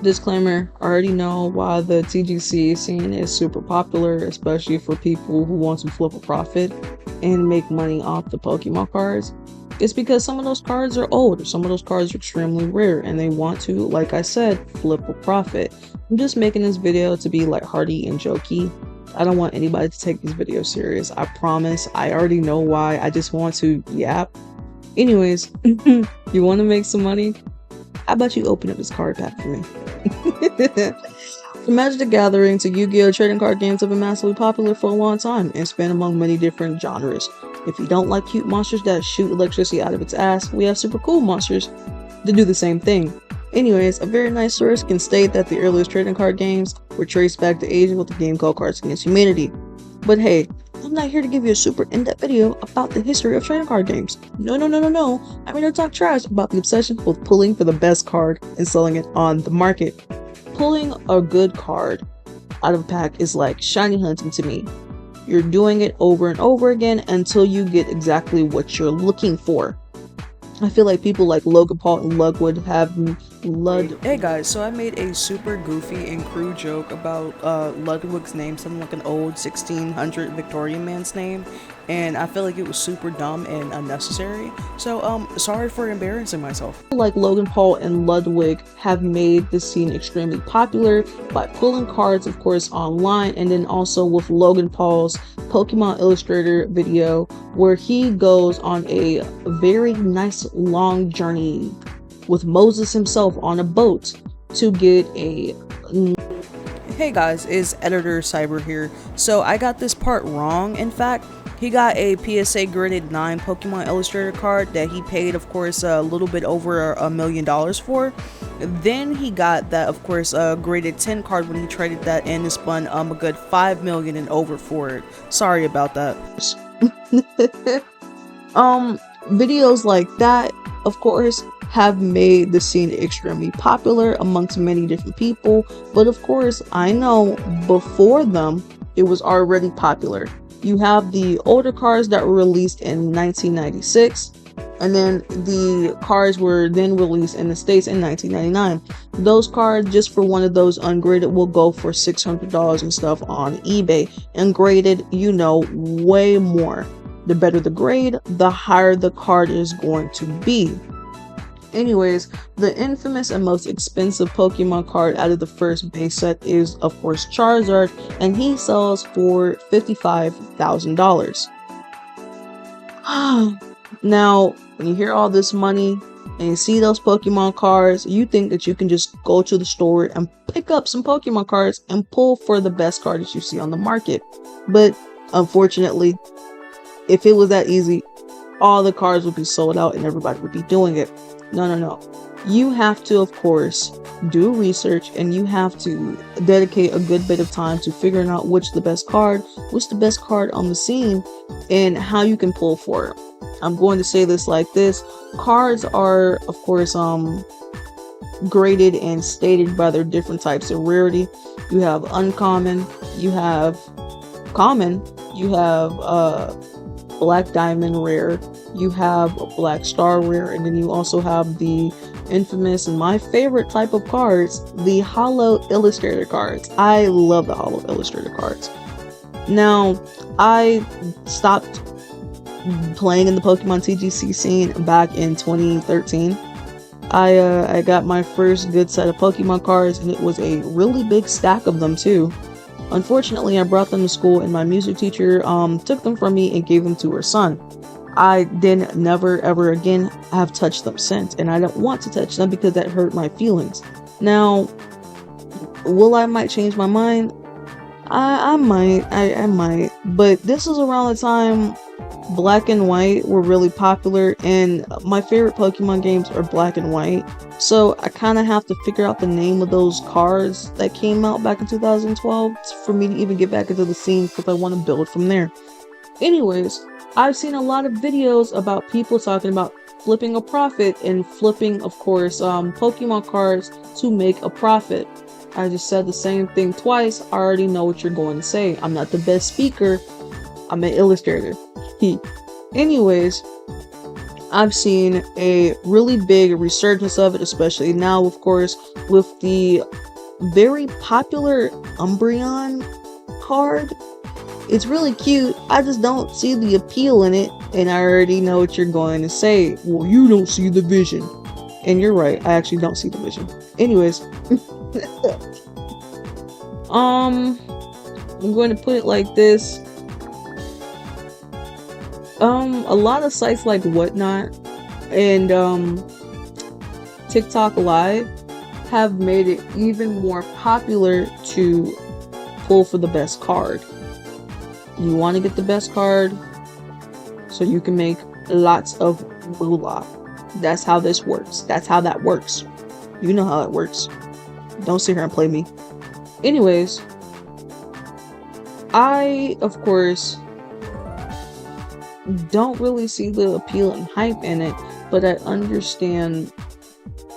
Disclaimer, I already know why the TGC scene is super popular, especially for people who want to flip a profit and make money off the Pokemon cards. It's because some of those cards are old, some of those cards are extremely rare, and they want to, like I said, flip a profit. I'm just making this video to be lighthearted and jokey. I don't want anybody to take these videos serious. I promise. I already know why. I just want to yap. Anyways, you want to make some money? How about you open up this card pack for me? From Magic the Gathering to Yu-Gi-Oh! Trading card games have been massively popular for a long time and span among many different genres. If you don't like cute monsters that shoot electricity out of its ass, we have super cool monsters that do the same thing. Anyways, a very nice source can state that the earliest trading card games were traced back to Asia with the game called Cards Against Humanity. But hey, I'm not here to give you a super in-depth video about the history of trading card games. No. I'm here to talk trash about the obsession with pulling for the best card and selling it on the market. Pulling a good card out of a pack is like shiny hunting to me. You're doing it over and over again until you get exactly what you're looking for. I feel like people like Logan Paul and Ludwig have Hey guys, so I made a super goofy and crude joke about Ludwig's name, something like an old 1600 Victorian man's name, and I feel like it was super dumb and unnecessary. So sorry for embarrassing myself. Like Logan Paul and Ludwig have made the scene extremely popular by pulling cards, of course, online, and then also with Logan Paul's Pokemon Illustrator video where he goes on a very nice long journey with Moses himself on a boat to get a... Hey guys, it's Editor Cyber here. So I got this part wrong. In fact, he got a PSA graded 9 Pokemon Illustrator card that he paid, of course, a little bit over $1 million for. Then he got that, of course, graded 10 card when he traded that in and spun a good $5 million and over for it. Sorry about that. Videos like that, of course, have made the scene extremely popular amongst many different people, but of course I know before them it was already popular. You have the older cards that were released in 1996, and then the cards were then released in the States in 1999. Those cards, just for one of those ungraded, will go for $600 and stuff on eBay, and graded, you know, way more. The better the grade, the higher the card is going to be. Anyways, the infamous and most expensive Pokemon card out of the first base set is, of course, Charizard, and he sells for $55,000. Now, when you hear all this money and you see those Pokemon cards, you think that you can just go to the store and pick up some Pokemon cards and pull for the best card that you see on the market. But unfortunately, if it was that easy, all the cards would be sold out and everybody would be doing it. No. You have to, of course, do research, and you have to dedicate a good bit of time to figuring out which the best card on the scene, and how you can pull for it. I'm going to say this like this. Cards are, of course, graded and stated by their different types of rarity. You have uncommon, you have common, you have black diamond rare, you have a black star rare, and then you also have the infamous and my favorite type of cards, the holo illustrator cards. I love the holo illustrator cards. Now, I stopped playing in the Pokemon TGC scene back in 2013. I got my first good set of Pokemon cards, and it was a really big stack of them too. Unfortunately, I brought them to school, and my music teacher took them from me and gave them to her son. I then never ever again have touched them since, and I don't want to touch them because that hurt my feelings. Now, I might change my mind? I might, but this is around the time Black and White were really popular, and my favorite Pokemon games are Black and White. So I kind of have to figure out the name of those cards that came out back in 2012 for me to even get back into the scene, because I want to build from there. Anyways, I've seen a lot of videos about people talking about flipping a profit and flipping, of course, Pokemon cards to make a profit. I just said the same thing twice. I already know what you're going to say. I'm not the best speaker. I'm an illustrator. Anyways, I've seen a really big resurgence of it, especially now, of course, with the very popular Umbreon card. It's really cute. I just don't see the appeal in it, and I already know what you're going to say. Well, you don't see the vision. And you're right, I actually don't see the vision. Anyways, I'm going to put it like this. A lot of sites like Whatnot and TikTok Live have made it even more popular to pull for the best card. You want to get the best card so you can make lots of moolah. That's how this works. That's how that works. You know how it works. Don't sit here and play me. Anyways, I, of course, don't really see the appeal and hype in it, but I understand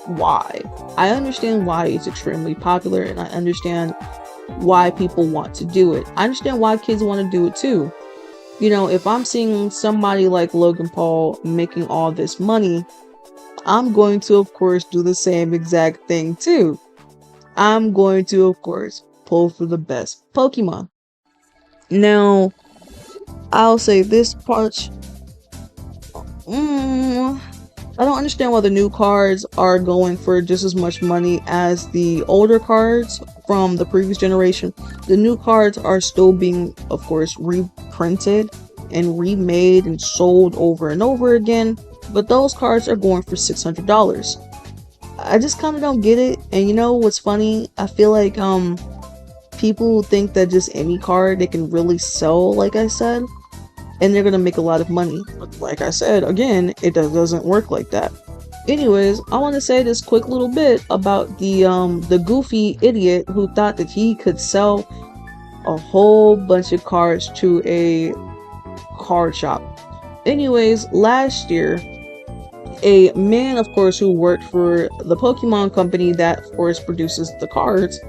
why. I understand why it's extremely popular, and I understand why people want to do it. I understand why kids want to do it too. You know, if I'm seeing somebody like Logan Paul making all this money, I'm going to, of course, do the same exact thing too. I'm going to, of course, pull for the best Pokemon. Now, I'll say this part. I don't understand why the new cards are going for just as much money as the older cards from the previous generation. The new cards are still being, of course, reprinted and remade and sold over and over again, but those cards are going for $600. I just kind of don't get it. And you know what's funny? I feel like people think that just any card they can really sell, like I said, and they're gonna make a lot of money. But like I said, again, it doesn't work like that. Anyways, I want to say this quick little bit about the goofy idiot who thought that he could sell a whole bunch of cards to a card shop. Anyways, last year, a man, of course, who worked for the Pokemon company that, of course, produces the cards,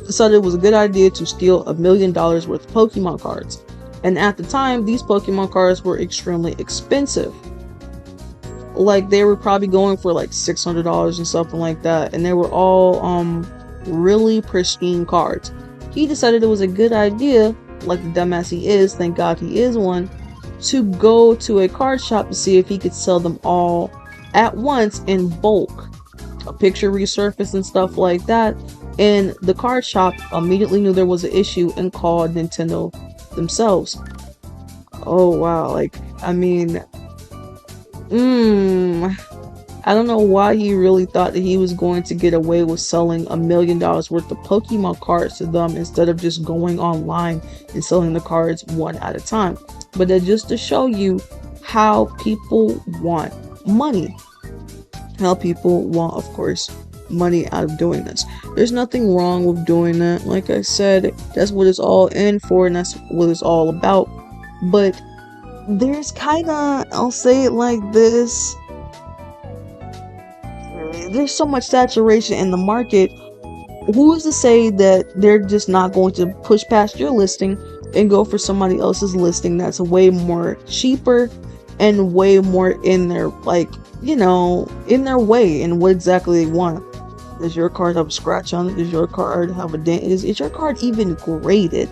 decided it was a good idea to steal $1 million worth of Pokemon cards. And at the time, these Pokemon cards were extremely expensive. Like, they were probably going for like $600 and something like that. And they were all really pristine cards. He decided it was a good idea, like the dumbass he is, thank God he is one, to go to a card shop to see if he could sell them all at once in bulk. A picture resurfaced and stuff like that. And the card shop immediately knew there was an issue and called Nintendo themselves. Oh wow, like, I mean, I don't know why he really thought that he was going to get away with selling $1 million worth of Pokemon cards to them instead of just going online and selling the cards one at a time. But that's just to show you how people want money. How people want, of course, money out of doing this. There's nothing wrong with doing that. Like I said, that's what it's all in for, and that's what it's all about. But there's kinda, I'll say it like this, there's so much saturation in the market. Who's to say that they're just not going to push past your listing and go for somebody else's listing that's way more cheaper and way more in their, like, you know, in their way and what exactly they want? Does your card have a scratch on it? Does your card have a dent? Is your card even graded?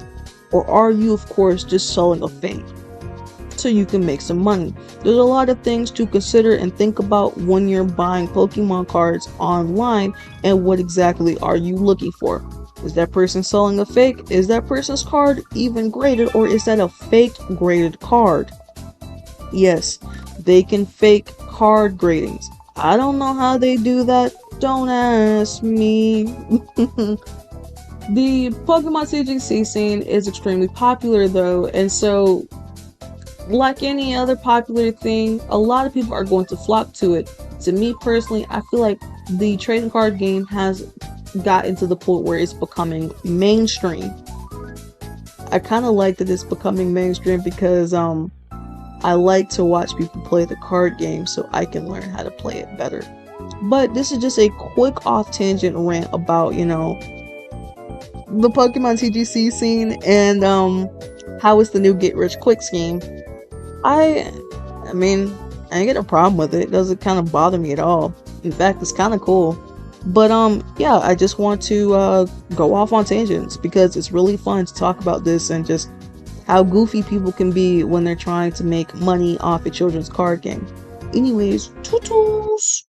Or are you, of course, just selling a fake so you can make some money? There's a lot of things to consider and think about when you're buying Pokemon cards online, and what exactly are you looking for? Is that person selling a fake? Is that person's card even graded, or is that a fake graded card? Yes, they can fake card gradings. I don't know how they do that. Don't ask me. The Pokemon TGC scene is extremely popular though, and so like any other popular thing, a lot of people are going to flock to it. To me personally, I feel like the trading card game has gotten to the point where it's becoming mainstream. I kind of like that it's becoming mainstream because I like to watch people play the card game so I can learn how to play it better. But this is just a quick off tangent rant about, you know, the Pokemon TGC scene and how it's the new get rich quick scheme. I mean, I ain't got a problem with it. It doesn't kind of bother me at all. In fact, it's kind of cool. But yeah, I just want to go off on tangents because it's really fun to talk about this and just how goofy people can be when they're trying to make money off a children's card game. Anyways, tootles!